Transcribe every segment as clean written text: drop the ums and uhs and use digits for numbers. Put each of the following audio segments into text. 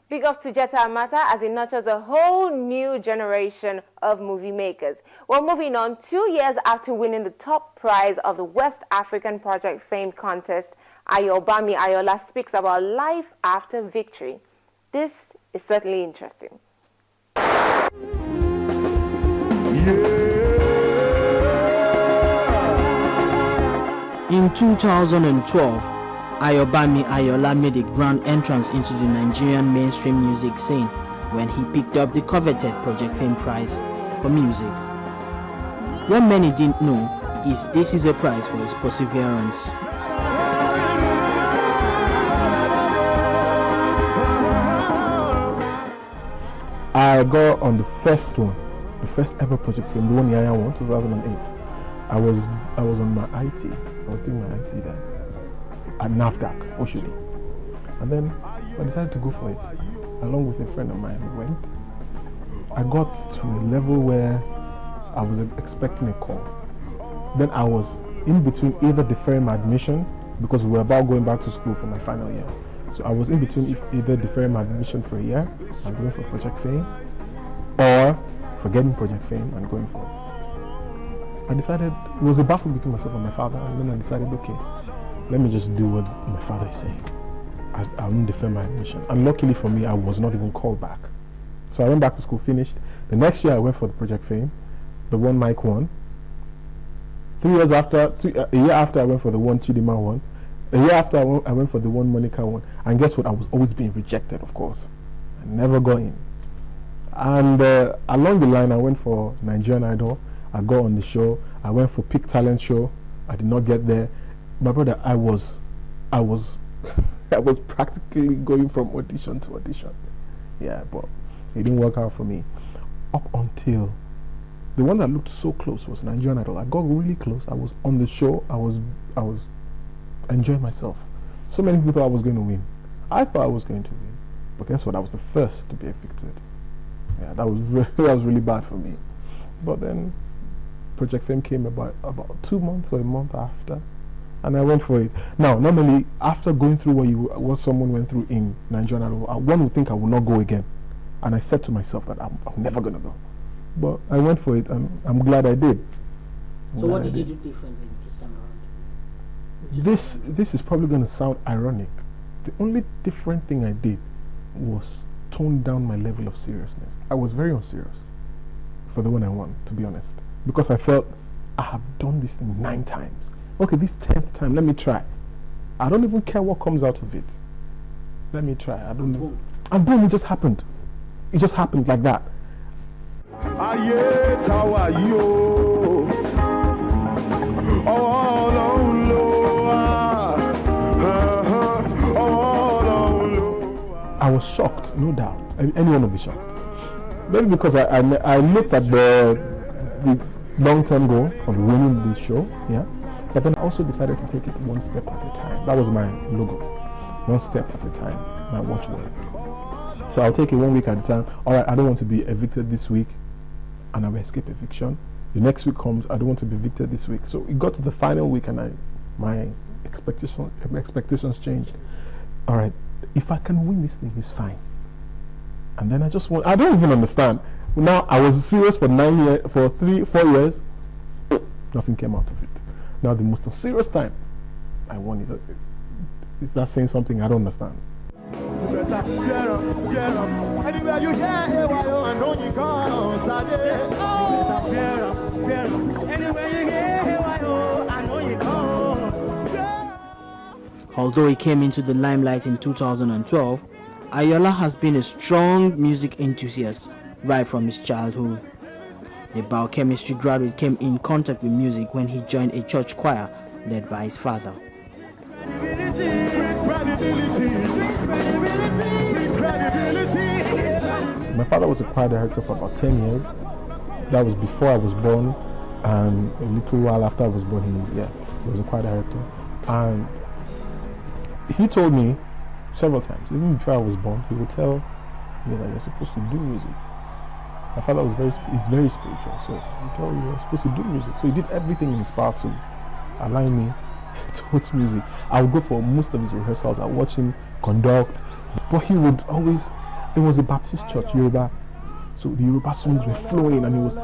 Big ups to Jetta Amata as it nurtures a whole new generation of movie makers. Well, moving on, 2 years after winning the top prize of the West African Project Fame contest, Ayobami Ayoola speaks about life after victory. This is certainly interesting. In 2012, Ayobami Ayoola made a grand entrance into the Nigerian mainstream music scene when he picked up the coveted Project Fame Prize for music. What many didn't know is this is a prize for his perseverance. I got on the first one, the first ever Project Fame, the one Iyanya won, 2008. I was on my IT. I was doing my IT then at NAFDAC, Oshodi. And then I decided to go for it. Along with a friend of mine, we went. I got to a level where I was expecting a call. Then I was in between either deferring my admission, because we were about going back to school for my final year. So I was in between either deferring my admission for a year and going for Project Fame, or forgetting Project Fame and going for it. I decided, it was a battle between myself and my father, and then I decided, okay, let me just do what my father is saying. I won't defer my admission. And luckily for me, I was not even called back. So I went back to school, finished. The next year I went for the Project Fame, the one Mike won. A year after I went for the one Chidima won. A year after I went for the one Monica won. And guess what? I was always being rejected, of course. I never got in. And along the line, I went for Nigerian Idol. I got on the show. I went for Peak Talent Show. I did not get there. My brother, I was I was practically going from audition to audition. Yeah, but it didn't work out for me. Up until the one that looked so close was Nigerian Idol. I got really close. I was on the show. I was enjoying myself. So many people thought I was going to win. I thought I was going to win. But guess what? I was the first to be evicted. Yeah, that was really bad for me. But then Project Fame came about 2 months or a month after, and I went for it. Now, normally, after going through what someone went through in Nigerian Idol, one would think I would not go again. And I said to myself that I'm never going to go. But I went for it, and I'm glad I did. So what did you do differently this time around? This is probably going to sound ironic. The only different thing I did was tone down my level of seriousness. I was very unserious for the one I won, to be honest. Because I felt, I have done this thing 9 times. Okay, this 10th time, let me try. I don't even care what comes out of it. Let me try. I don't know. And boom, it just happened. It just happened like that. I was shocked, no doubt. Anyone would be shocked. Maybe because I looked at the long-term goal of winning this show, yeah. But then I also decided to take it one step at a time. That was my logo. One step at a time, my watchword. So I'll take it 1 week at a time. All right, I don't want to be evicted this week, and I will escape eviction. The next week comes, I don't want to be evicted this week. So it got to the final week, and my expectations changed. All right, if I can win this thing, it's fine. And then I don't even understand. Now I was serious for 4 years, nothing came out of it. Now the most serious time I won it. Is that saying something? I don't understand. Although he came into the limelight in 2012, Ayoola has been a strong music enthusiast right from his childhood. The biochemistry graduate came in contact with music when he joined a church choir led by his father. My father was a choir director for about 10 years. That was before I was born, and a little while after I was born, he was a choir director. And he told me several times, even before I was born, he would tell me that you're supposed to do music. My father is very spiritual, so he told me you're supposed to do music. So he did everything in his power to align me towards music. I would go for most of his rehearsals. I would watch him conduct, but he would always It was a Baptist church, Yoruba. So the Yoruba songs were flowing, and it was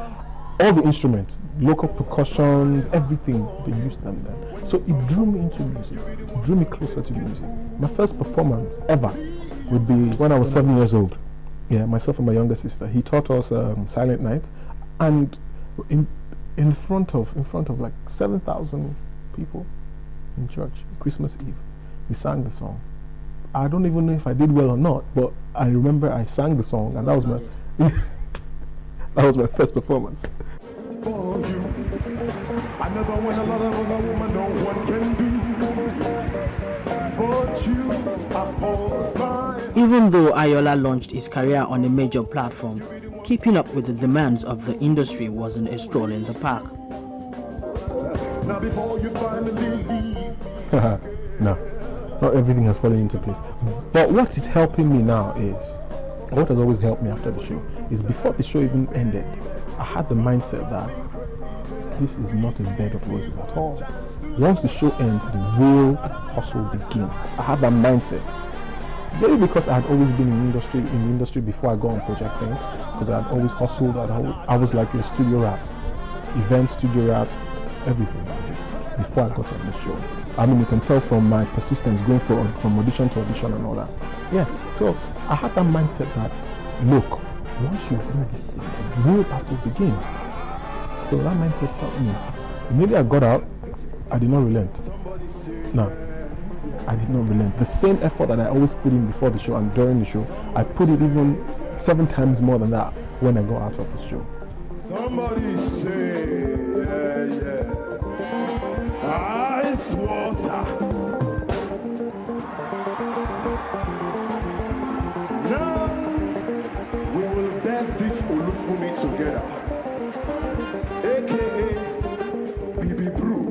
all the instruments, local percussions, everything, they used them then. So it drew me into music. It drew me closer to music. My first performance ever would be when I was 7 years old. Yeah, myself and my younger sister. He taught us Silent Night, and in front of like 7,000 people in church, Christmas Eve, we sang the song. I don't even know if I did well or not, but I remember I sang the song, and that was my that was my first performance. For you, I never went a lot of other woman, no one can do. But you, I pause my. Even though Ayoola launched his career on a major platform, keeping up with the demands of the industry wasn't a stroll in the park. Now before you finally leave. No, not everything has fallen into place. But what is helping me now is, what has always helped me after the show, is before the show even ended, I had the mindset that this is not a bed of roses at all. Once the show ends, the real hustle begins. I had that mindset. Maybe because I had always been in the industry before I got on Project Fame, because I had always hustled. I was like a studio rat, event studio rat, everything before I got on the show. I mean, you can tell from my persistence going from audition to audition and all that. Yeah, so I had that mindset that, look, once you bring this thing, the real battle begins. So that mindset helped me. Immediately I got out, I did not relent. No, I did not relent. The same effort that I always put in before the show and during the show, I put it even 7 times more than that when I got out of the show. Somebody say, yeah, yeah. Ice water. Now we will bet this Olufumi together, aka BB Brew.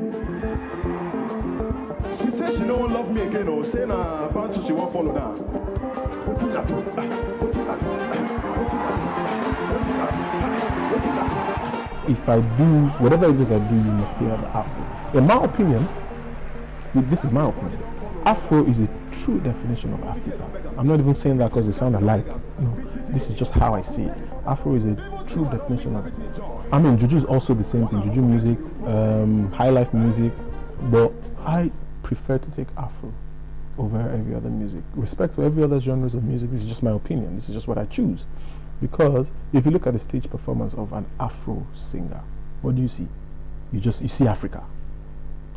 She said she don't love me again, or say na Bantu she won't follow now. What's in that? What's in that? What's in that? What's in that? What's in that? If I do whatever it is I do, you must hear the Afro. In my opinion, this is my opinion, Afro is a true definition of Africa. I'm not even saying that because they sound alike. No, this is just how I see it. Afro is a true definition of it. I mean, Juju is also the same thing. Juju music, high life music, but I prefer to take Afro over every other music. Respect for every other genres of music. This is just my opinion. This is just what I choose. Because if you look at the stage performance of an Afro singer, what do you see? You see Africa.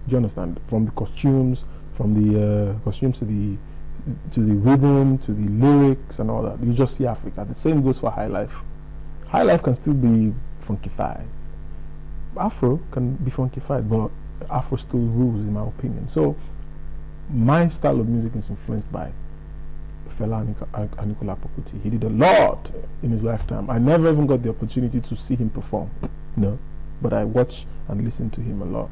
Do you understand? From the costumes, to the rhythm, to the lyrics and all that. You just see Africa. The same goes for high life. High life can still be funkified. Afro can be funkified, but Afro still rules in my opinion. So my style of music is influenced by Fela Anikulapo Kuti. He did a lot in his lifetime. I never even got the opportunity to see him perform, no, but I watch and listen to him a lot.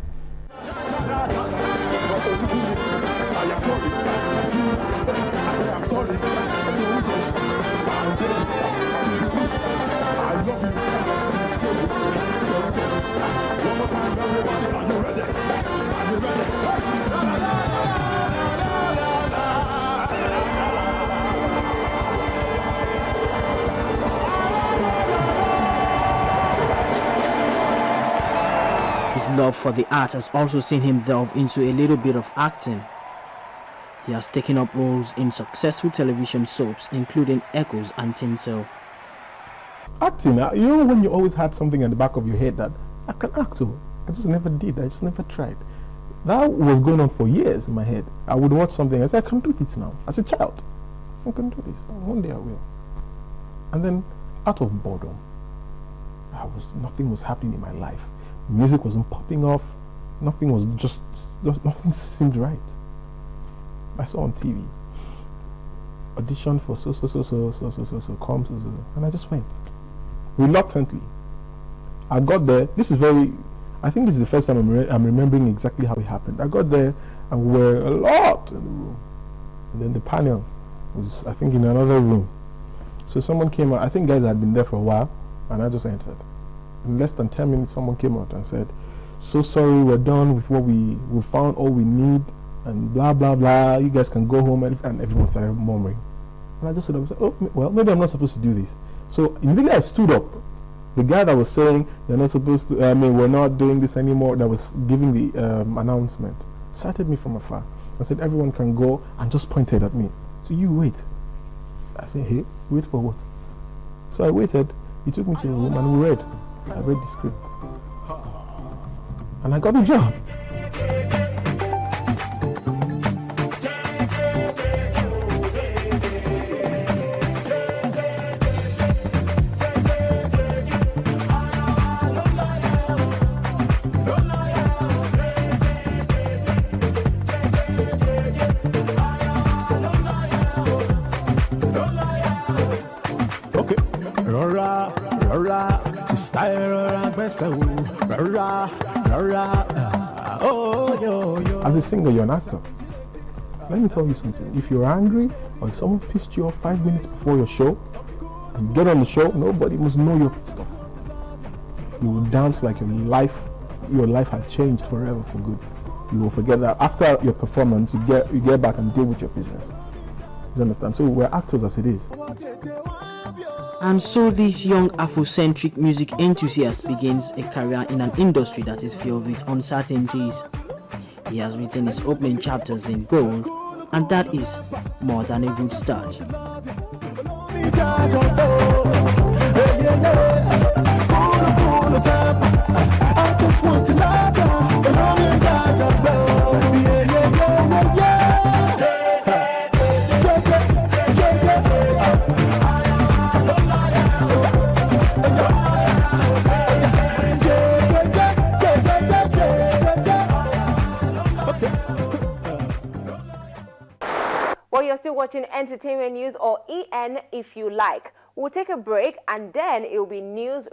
His love for the art has also seen him delve into a little bit of acting. He has taken up roles in successful television soaps, including Echoes and Tinsel. Acting, you know when you always had something at the back of your head that I can act, I just never did, I just never tried. That was going on for years in my head. I would watch something and say, I can do this now. As a child, I can do this. One day I will. And then, out of boredom, nothing was happening in my life. Music wasn't popping off. Nothing was nothing seemed right. I saw on TV, audition for so, and I just went. Reluctantly. I got there. I think this is the first time I'm remembering exactly how it happened. I got there and we were a lot in the room. And then the panel was, I think, in another room. So someone came out. I think guys had been there for a while, and I just entered. In less than 10 minutes, someone came out and said, so sorry, we're done with what we found all we need, and blah, blah, blah. You guys can go home. And everyone started murmuring. And I just stood up and said, oh, well, maybe I'm not supposed to do this. So immediately I stood up. The guy that was saying they're not supposed to, we're not doing this anymore, that was giving the announcement, sighted me from afar and said, everyone can go, and just pointed at me. So you wait. I said, hey, wait for what? So I waited. He took me to the room and we read. I read the script. And I got the job. As a singer, you're an actor. Let me tell you something. If you're angry or if someone pissed you off 5 minutes before your show and you get on the show, nobody must know you're pissed off. You will dance like your life had changed forever for good. You will forget that after your performance, you get back and deal with your business. You understand? So we're actors as it is. And so this young Afrocentric music enthusiast begins a career in an industry that is filled with uncertainties. He has written his opening chapters in gold, and that is more than a good start. Well, you're still watching Entertainment News, or EN if you like. We'll take a break and then it will be news.